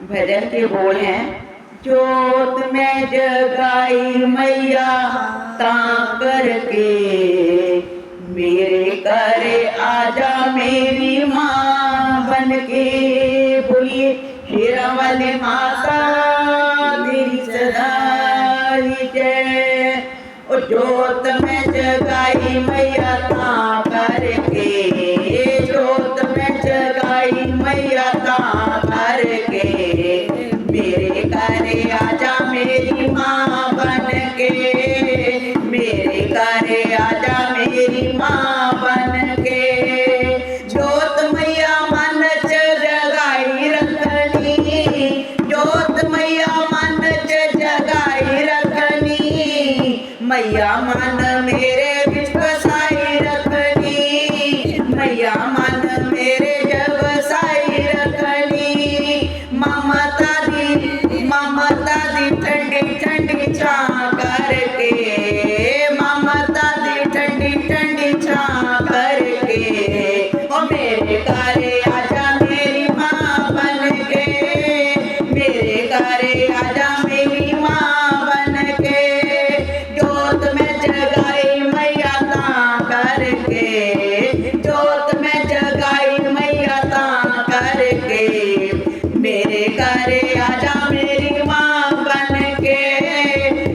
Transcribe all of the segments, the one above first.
भजन के बोल हैं, जोत में जगाई मैया ता करके, मेरे करे आजा मेरी माँ बन के। बोलिए शेरा वाले माता तेरी सदा ही जय। ओ जोत में जगाई मैया ता करके, जोत में जगाई मैया ता करके, मेरे करे आजा मेरी माँ बन के, मेरे करे आजा मेरी माँ बन के। जोत मैया मन च जगाई रखनी, जोत मैया मन च जगाई रखनी, मैया मन मेरे बिच बसाई रखनी, मैया मन मेरे जब बसाई रखनी। ममता दी ठंडी ठंडी छां करके, ममता दी ठंडी ठंडी छां करके, ओ मेरे करे आजा मेरी माँ बन के, मेरे करे आजा मेरी माँ बन के। जोत में जगाई मैया ता करके, जोत में जगाई मैया ता करके, मेरे करे आजा मेरी माँ बन के,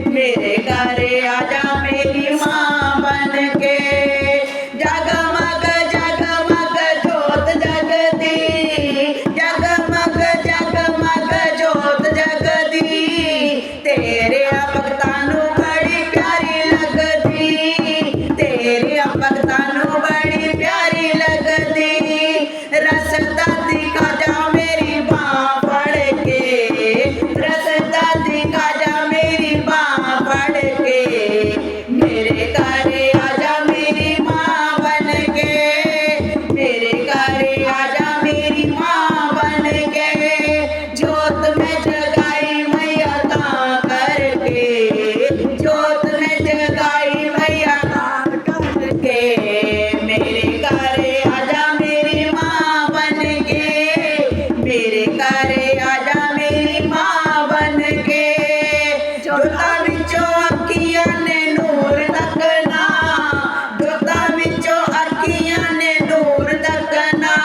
मेरे करे आजा मेरी माँ बन के। जगमग जगमग जोत जगदी, जगमग जगमग जोत जगदी, तेरे भगतां नूं बड़ी प्यारी लगदी, तेरे भगतां नूं बड़ी प्यारी लगदी। रसदा दिखा जा मेरी बाँ फड़ के, रसदा दिखा जा मेरी बाँ फड़ के, मेरे करे आजा मेरी माँ बन के, मेरे करे आजा मेरी माँ बन के। जोत में जगाई मैया ता करके, जोत में जगाई मैया ता करके, मेरे करे आजा मेरी माँ बन के, मेरे करे आजा मेरी माँ बन के। जोता विचों अखियां ने नूर तकना, जोता विचों अखियां ने नूर तकना,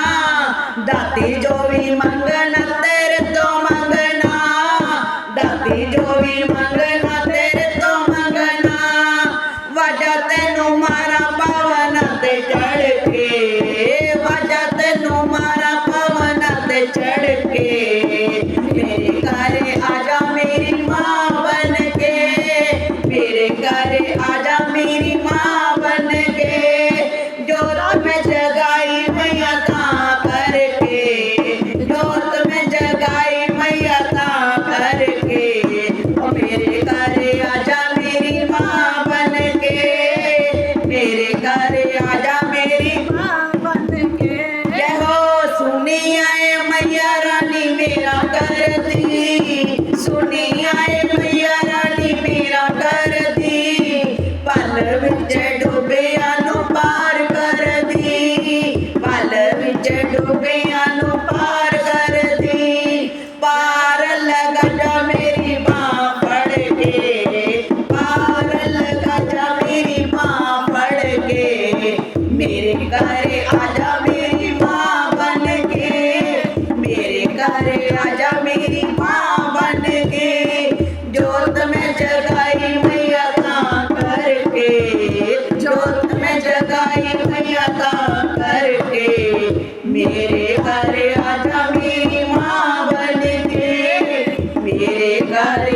दाती जो भी मंगना तेरे तो मंगना, दाती जो भी मंगना तेरे तो मंगना। वाजा तेनू मारा पवन ते चढ़ के, वाजा तेनू मारा पवन ते चढ़ के, मेरे करे आजा मेरी माँ बन के, मेरे करे आजा मेरी माँ बन के। जोत में जगाई मैया ता करके, जोत में जगाई मैया ता करके, ओ मेरे करे आजा मेरी माँ बन के, मेरे करे आजा मेरी माँ बन के। जय हो सुनी आए मैया रानी मेरा कर दी, सुनी आए मैया रानी मेरा कर दी, पल विच डुबिया नूं पार कर दी, पल विच डुबिया नूं पार कर दी। पार लगा जा मेरी बाँ फड़ के, पार लगा जा मेरी बाँ फड़ के, मेरे करे आजा मेरी माँ बन के, मेरे करे आजा मेरी माँ बन के। जोत में जगाई मैया ता करके, जोत में जगाई मैया ता करके, मेरे करे आजा मेरी माँ बन के, मेरे करे